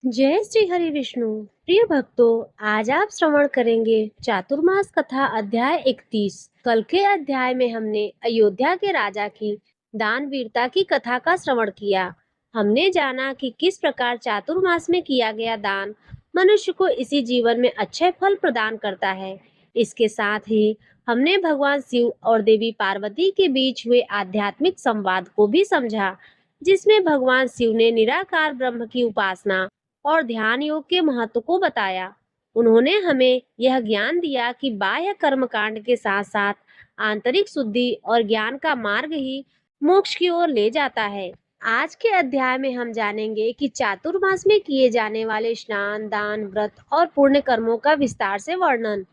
जय श्री हरि विष्णु। प्रिय भक्तों, आज आप श्रवण करेंगे चातुर्मास कथा अध्याय 31। कल के अध्याय में हमने अयोध्या के राजा की दान वीरता की कथा का श्रवण किया। हमने जाना कि किस प्रकार चातुर्मास में किया गया दान मनुष्य को इसी जीवन में अच्छे फल प्रदान करता है। इसके साथ ही हमने भगवान शिव और देवी पार्वती के बीच हुए आध्यात्मिक संवाद को भी समझा, जिसमें भगवान शिव ने निराकार ब्रह्म की उपासना और ध्यान योग के महत्व को बताया। उन्होंने हमें यह ज्ञान दिया कि बाह्य कर्मकांड के साथ साथ आंतरिक शुद्धि और ज्ञान का मार्ग ही मोक्ष की ओर ले जाता है। आज के अध्याय में हम जानेंगे कि चातुर्मास में किए जाने वाले स्नान, दान, व्रत और पुण्य कर्मों का विस्तार से वर्णन।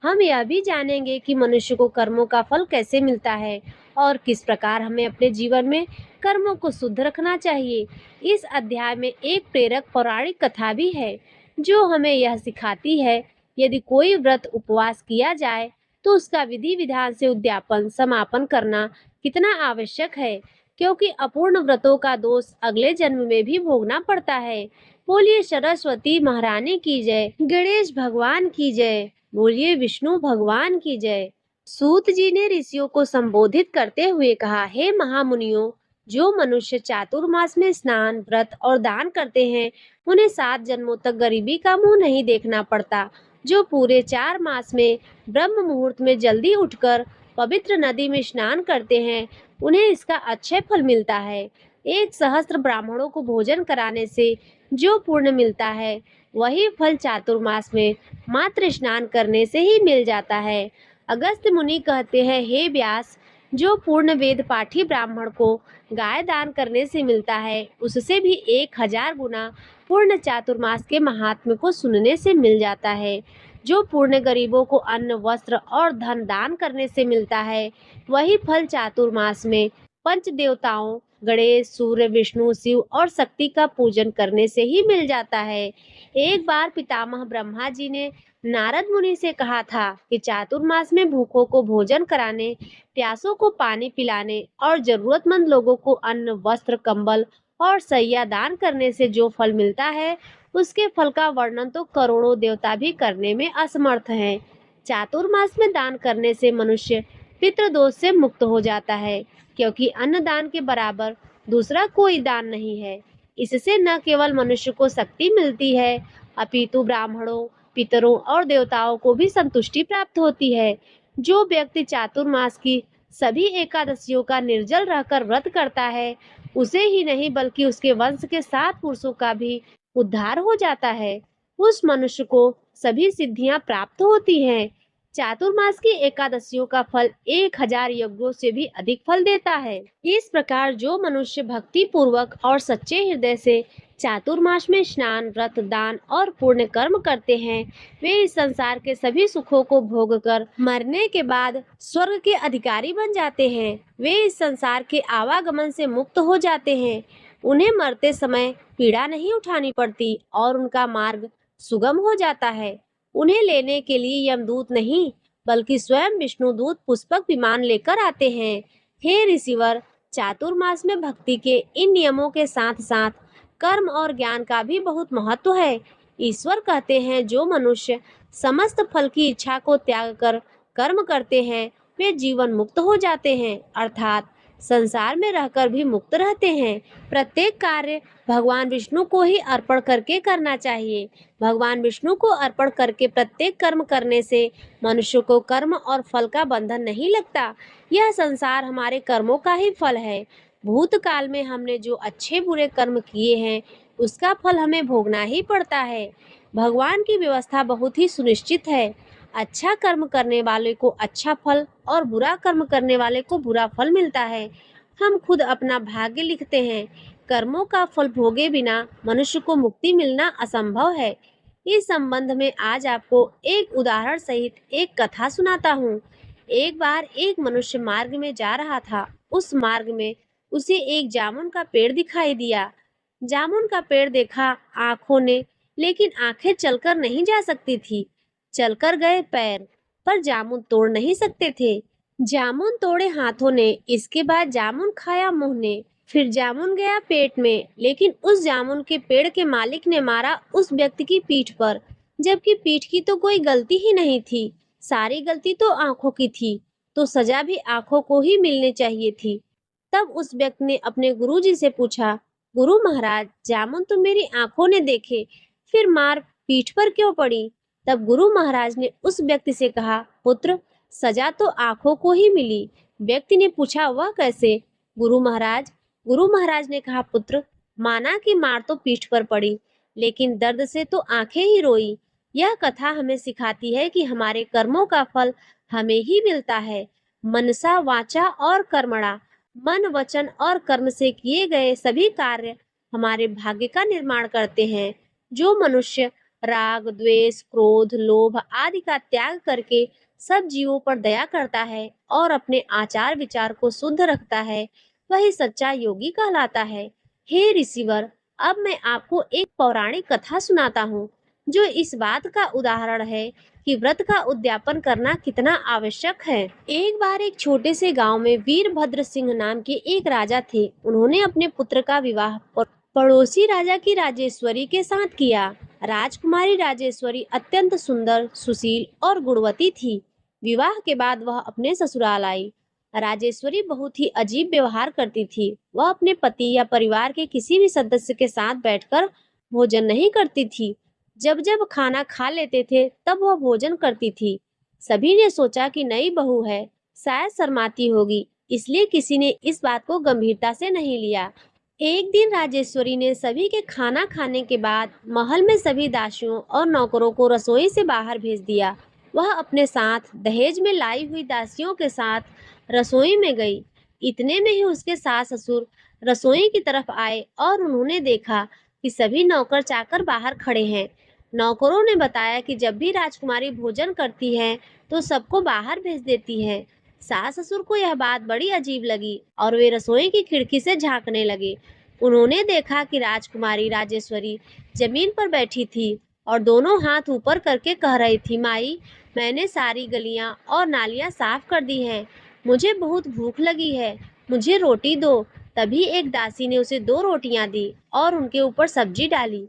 हम यह भी जानेंगे कि मनुष्य को कर्मों का फल कैसे मिलता है और किस प्रकार हमें अपने जीवन में कर्मों को शुद्ध रखना चाहिए। इस अध्याय में एक प्रेरक पौराणिक कथा भी है जो हमें यह सिखाती है, यदि कोई व्रत उपवास किया जाए तो उसका विधि विधान से उद्यापन समापन करना कितना आवश्यक है, क्योंकि अपूर्ण व्रतों का दोष अगले जन्म में भी भोगना पड़ता है। बोलिए सरस्वती महारानी की जय, गणेश भगवान की जय, बोलिए विष्णु भगवान की जय। सूत जी ने ऋषियों को संबोधित करते हुए कहा, हे महामुनियों, जो मनुष्य चातुर्मास में स्नान, व्रत और दान करते हैं, उन्हें 7 जन्मों तक गरीबी का मुंह नहीं देखना पड़ता। जो पूरे 4 मास में ब्रह्म मुहूर्त में जल्दी उठकर पवित्र नदी में स्नान करते हैं, उन्हें इसका अक्षय फल मिलता है। 1 सहस्त्र ब्राह्मणों को भोजन कराने से जो पुण्य मिलता है, वही फल चातुर्मास में मात्र स्नान करने से ही मिल जाता है। अगस्त्य मुनि कहते हैं, हे व्यास, जो पूर्ण वेद पाठी ब्राह्मण को गाय दान करने से मिलता है, उससे भी 1000 गुना पूर्ण चातुर्मास के महात्म्य को सुनने से मिल जाता है। जो पूर्ण गरीबों को अन्न, वस्त्र और धन दान करने से मिलता है, वही फल चातुर्मास में पंच देवताओं गणेश, सूर्य, विष्णु, शिव और शक्ति का पूजन करने से ही मिल जाता है। एक बार पितामह ब्रह्मा जी ने नारद मुनि से कहा था कि चातुर्मास में भूखों को भोजन कराने, प्यासों को पानी पिलाने और जरूरतमंद लोगों को अन्न, वस्त्र, कंबल और शैया दान करने से जो फल मिलता है, उसके फल का वर्णन तो करोड़ों देवता भी करने में असमर्थ हैं। चातुर्मास में दान करने से मनुष्य पितृदोष से मुक्त हो जाता है, क्योंकि अन्न दान के बराबर दूसरा कोई दान नहीं है। इससे न केवल मनुष्य को शक्ति मिलती है, अपितु ब्राह्मणों, पितरों और देवताओं को भी संतुष्टि प्राप्त होती है। जो व्यक्ति चातुर्मास की सभी एकादशियों का निर्जल रहकर व्रत करता है, उसे ही नहीं बल्कि उसके वंश के 7 पुरुषों का भी उद्धार हो जाता है। उस मनुष्य को सभी सिद्धियां प्राप्त होती हैं। चातुर्मास की एकादशियों का फल 1000 यज्ञों से भी अधिक फल देता है। इस प्रकार जो मनुष्य भक्ति पूर्वक और सच्चे हृदय से चातुर्मास में स्नान, व्रत, दान और पुण्य कर्म करते हैं, वे इस संसार के सभी सुखों को भोग कर मरने के बाद स्वर्ग के अधिकारी बन जाते हैं। वे इस संसार के आवागमन से मुक्त हो जाते हैं। उन्हें मरते समय पीड़ा नहीं उठानी पड़ती और उनका मार्ग सुगम हो जाता है। उन्हें लेने के लिए यमदूत नहीं, बल्कि स्वयं विष्णुदूत पुष्पक विमान लेकर आते हैं। हे ऋषिवर, चातुर्मास में भक्ति के इन नियमों के साथ साथ कर्म और ज्ञान का भी बहुत महत्व है। ईश्वर कहते हैं, जो मनुष्य समस्त फल की इच्छा को त्याग कर कर्म करते हैं, वे जीवन मुक्त हो जाते हैं, अर्थात संसार में रहकर भी मुक्त रहते हैं। प्रत्येक कार्य भगवान विष्णु को ही अर्पण करके करना चाहिए। भगवान विष्णु को अर्पण करके प्रत्येक कर्म करने से मनुष्य को कर्म और फल का बंधन नहीं लगता। यह संसार हमारे कर्मों का ही फल है। भूतकाल में हमने जो अच्छे बुरे कर्म किए हैं, उसका फल हमें भोगना ही पड़ता है। भगवान की व्यवस्था बहुत ही सुनिश्चित है। अच्छा कर्म करने वाले को अच्छा फल और बुरा कर्म करने वाले को बुरा फल मिलता है। हम खुद अपना भाग्य लिखते हैं। कर्मों का फल भोगे बिना मनुष्य को मुक्ति मिलना असंभव है। इस संबंध में आज आपको एक उदाहरण सहित एक कथा सुनाता हूँ। एक बार एक मनुष्य मार्ग में जा रहा था। उस मार्ग में उसे एक जामुन का पेड़ दिखाई दिया। जामुन का पेड़ देखा आंखों ने, लेकिन आंखें चलकर नहीं जा सकती थी। चलकर गए पैर, पर जामुन तोड़ नहीं सकते थे। जामुन तोड़े हाथों ने, इसके बाद जामुन खाया मुंह ने, फिर जामुन गया पेट में, लेकिन उस जामुन के पेड़ के मालिक ने मारा उस व्यक्ति की पीठ पर, जबकि पीठ की तो कोई गलती ही नहीं थी। सारी गलती तो आंखों की थी, तो सजा भी आंखों को ही मिलनी चाहिए थी। तब उस व्यक्ति ने अपने गुरुजी से पूछा, गुरु महाराज, जामुन तो मेरी आंखों ने देखे, फिर मार पीठ पर क्यों पड़ी? तब गुरु महाराज ने उस व्यक्ति से कहा, पुत्र, सजा तो आंखों को ही मिली। व्यक्ति ने पूछा, वह कैसे? गुरु महाराज गुरु महाराज ने कहा, पुत्र, माना कि मार तो पीठ पर पड़ी, लेकिन दर्द से तो आंखें ही रोई। यह कथा हमें सिखाती है कि हमारे कर्मों का फल हमें ही मिलता है। मनसा वाचा और कर्मणा, मन वचन और कर्म से किए गए सभी कार्य हमारे भाग्य का निर्माण करते हैं। जो मनुष्य राग, द्वेष, क्रोध, लोभ आदि का त्याग करके सब जीवों पर दया करता है और अपने आचार विचार को शुद्ध रखता है, वही सच्चा योगी कहलाता है। हे ऋषिवर, अब मैं आपको एक पौराणिक कथा सुनाता हूँ, जो इस बात का उदाहरण है कि व्रत का उद्यापन करना कितना आवश्यक है। एक बार एक छोटे से गांव में वीरभद्र सिंह नाम के एक राजा थे। उन्होंने अपने पुत्र का विवाह पड़ोसी राजा की राजेश्वरी के साथ किया। राजकुमारी राजेश्वरी अत्यंत सुंदर, सुशील और गुणवती थी। विवाह के बाद वह अपने ससुराल आई। राजेश्वरी बहुत ही अजीब व्यवहार करती थी। वह अपने पति या परिवार के किसी भी सदस्य के साथ बैठकर भोजन नहीं करती थी। जब जब खाना खा लेते थे तब वह भोजन करती थी। सभी ने सोचा कि नई बहू है, शायद शर्माती होगी, इसलिए किसी ने इस बात को गंभीरता से नहीं लिया। एक दिन राजेश्वरी ने सभी के खाना खाने के बाद महल में सभी दासियों और नौकरों को रसोई से बाहर भेज दिया। वह अपने साथ दहेज में लाई हुई दासियों के साथ रसोई में गई। इतने में ही उसके सास ससुर रसोई की तरफ आए और उन्होंने देखा कि सभी नौकर चाकर बाहर खड़े हैं। नौकरों ने बताया कि जब भी राजकुमारी भोजन करती है तो सबको बाहर भेज देती है। सास ससुर को यह बात बड़ी अजीब लगी और वे रसोई की खिड़की से झांकने लगे। उन्होंने देखा कि राजकुमारी राजेश्वरी जमीन पर बैठी थी और दोनों हाथ ऊपर करके कह रही थी, माई, मैंने सारी गलियां और नालियां साफ कर दी हैं। मुझे बहुत भूख लगी है, मुझे रोटी दो। तभी एक दासी ने उसे 2 रोटियां दी और उनके ऊपर सब्जी डाली।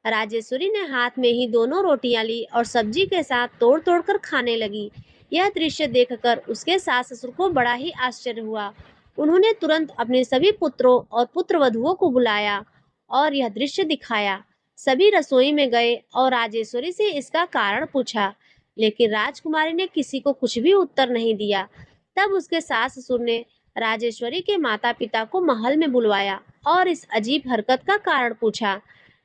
राजेश्वरी ने हाथ में ही दोनों रोटियां ली और सब्जी के साथ तोड़ तोड़ कर खाने लगी। यह दृश्य देखकर उसके सास ससुर को बड़ा ही आश्चर्य हुआ। उन्होंने तुरंत अपने सभी पुत्रों और पुत्रवधुओं को बुलाया और यह दृश्य दिखाया। सभी रसोई में गए और राजेश्वरी से इसका कारण पूछा, लेकिन राजकुमारी ने किसी को कुछ भी उत्तर नहीं दिया। तब उसके सास ससुर ने राजेश्वरी के माता पिता को महल में बुलवाया और इस अजीब हरकत का कारण पूछा।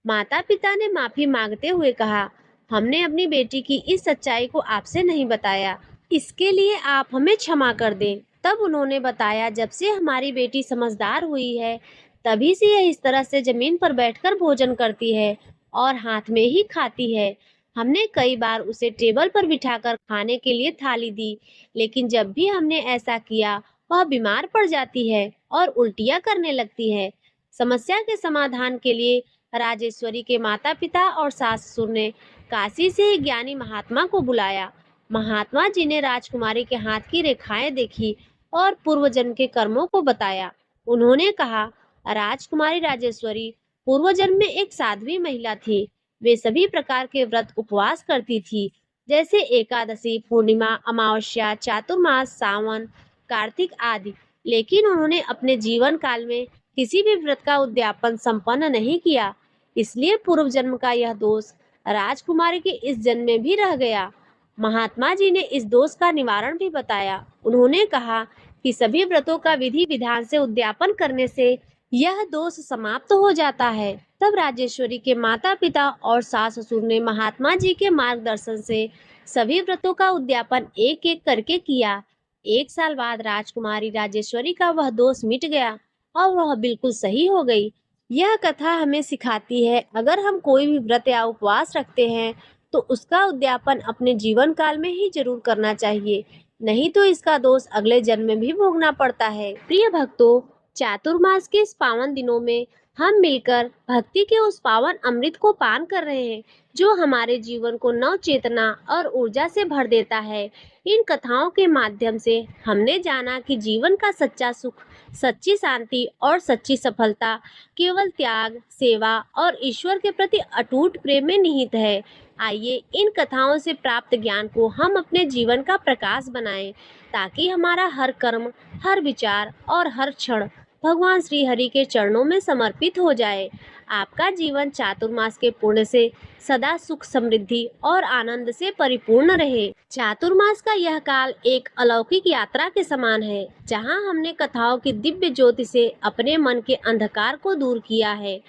माता पिता ने माफी मांगते हुए कहा, हमने अपनी बेटी की इस सच्चाई को आपसे नहीं बताया, इसके लिए आप हमें क्षमा कर दें। तब उन्होंने बताया, जब से हमारी बेटी समझदार हुई है तभी से यह इस तरह से जमीन पर बैठकर भोजन करती है और हाथ में ही खाती है। हमने कई बार उसे टेबल पर बिठाकर खाने के लिए थाली दी, लेकिन जब भी हमने ऐसा किया वह बीमार पड़ जाती है और उल्टियां करने लगती है। समस्या के समाधान के लिए राजेश्वरी के माता पिता और सास ससुर ने काशी से एक ज्ञानी महात्मा को बुलाया। महात्मा जी ने राजकुमारी के हाथ की रेखाएं देखी और पूर्व जन्म के कर्मों को बताया। उन्होंने कहा, राजकुमारी राजेश्वरी पूर्व जन्म में एक साध्वी महिला थी। वे सभी प्रकार के व्रत उपवास करती थी, जैसे एकादशी, पूर्णिमा, अमावस्या, चातुर्मास, सावन, कार्तिक आदि। लेकिन उन्होंने अपने जीवन काल में किसी भी व्रत का उद्यापन संपन्न नहीं किया, इसलिए पूर्व जन्म का यह दोष राजकुमारी के इस जन्म में भी रह गया। महात्मा जी ने इस दोष का निवारण भी बताया। उन्होंने कहा कि सभी व्रतों का विधि विधान से उद्यापन करने से यह दोष समाप्त हो जाता है। तब राजेश्वरी के माता पिता और सास ससुर ने महात्मा जी के मार्गदर्शन से सभी व्रतों का उद्यापन एक एक करके किया। 1 साल बाद राजकुमारी राजेश्वरी का वह दोष मिट गया और वह बिल्कुल सही हो गई। यह कथा हमें सिखाती है, अगर हम कोई भी व्रत या उपवास रखते हैं तो उसका उद्यापन अपने जीवन काल में ही जरूर करना चाहिए, नहीं तो इसका दोष अगले जन्म में भी भोगना पड़ता है। प्रिय भक्तों, चातुर्मास के इस पावन दिनों में हम मिलकर भक्ति के उस पावन अमृत को पान कर रहे हैं, जो हमारे जीवन को नव चेतना और ऊर्जा से भर देता है। इन कथाओं के माध्यम से हमने जाना कि जीवन का सच्चा सुख सच्ची शांति और सच्ची सफलता केवल त्याग, सेवा और ईश्वर के प्रति अटूट प्रेम में निहित है। आइए इन कथाओं से प्राप्त ज्ञान को हम अपने जीवन का प्रकाश बनाएं, ताकि हमारा हर कर्म, हर विचार और हर क्षण भगवान श्री हरि के चरणों में समर्पित हो जाए। आपका जीवन चातुर्मास के पुण्य से सदा सुख, समृद्धि और आनंद से परिपूर्ण रहे। चातुर्मास का यह काल एक अलौकिक यात्रा के समान है, जहां हमने कथाओं की दिव्य ज्योति से अपने मन के अंधकार को दूर किया है।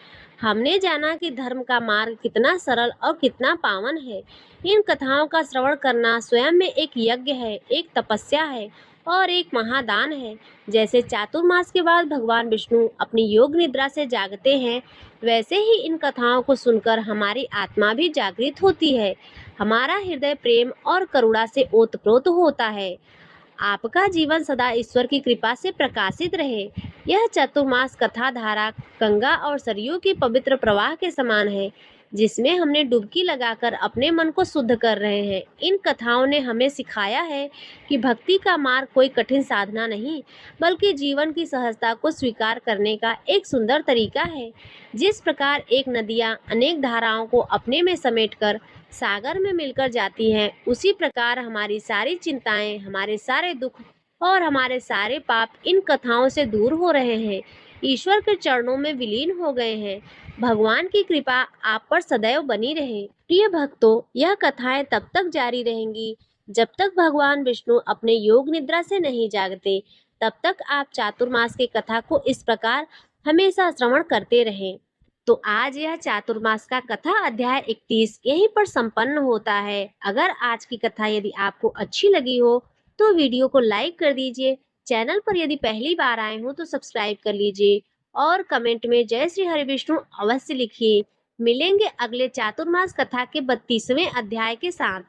हमने जाना कि धर्म का मार्ग कितना सरल और कितना पावन है। इन कथाओं का श्रवण करना स्वयं में एक यज्ञ है, एक तपस्या है और एक महादान है। जैसे चातुर्मास के बाद भगवान विष्णु अपनी योग निद्रा से जागते हैं, वैसे ही इन कथाओं को सुनकर हमारी आत्मा भी जागृत होती है। हमारा हृदय प्रेम और करुणा से ओतप्रोत होता है। आपका जीवन सदा ईश्वर की कृपा से प्रकाशित रहे। यह चतुर्मास कथा धारा गंगा और सरयू की पवित्र प्रवाह के समान है, जिसमें हमने डुबकी लगाकर अपने मन को शुद्ध कर रहे हैं। इन कथाओं ने हमें सिखाया है कि भक्ति का मार्ग कोई कठिन साधना नहीं, बल्कि जीवन की सहजता को स्वीकार करने का एक सुंदर तरीका है। जिस प्रकार एक नदियाँ अनेक धाराओं को अपने में समेटकर सागर में मिलकर जाती हैं, उसी प्रकार हमारी सारी चिंताएं, हमारे सारे दुख और हमारे सारे पाप इन कथाओं से दूर हो रहे हैं, ईश्वर के चरणों में विलीन हो गए हैं। भगवान की कृपा आप पर सदैव बनी रहे। प्रिय भक्तों, यह कथाएं तब तक जारी रहेंगी जब तक भगवान विष्णु अपने योग निद्रा से नहीं जागते। तब तक आप चातुर्मास की कथा को इस प्रकार हमेशा श्रवण करते रहें। तो आज यह चातुर्मास का कथा अध्याय 31 यहीं पर संपन्न होता है। अगर आज की कथा यदि आपको अच्छी लगी हो तो वीडियो को लाइक कर दीजिए। चैनल पर यदि पहली बार आए हो तो सब्सक्राइब कर लीजिए और कमेंट में जय श्री हरि विष्णु अवश्य लिखिए। मिलेंगे अगले चातुर्मास कथा के 32वें अध्याय के साथ।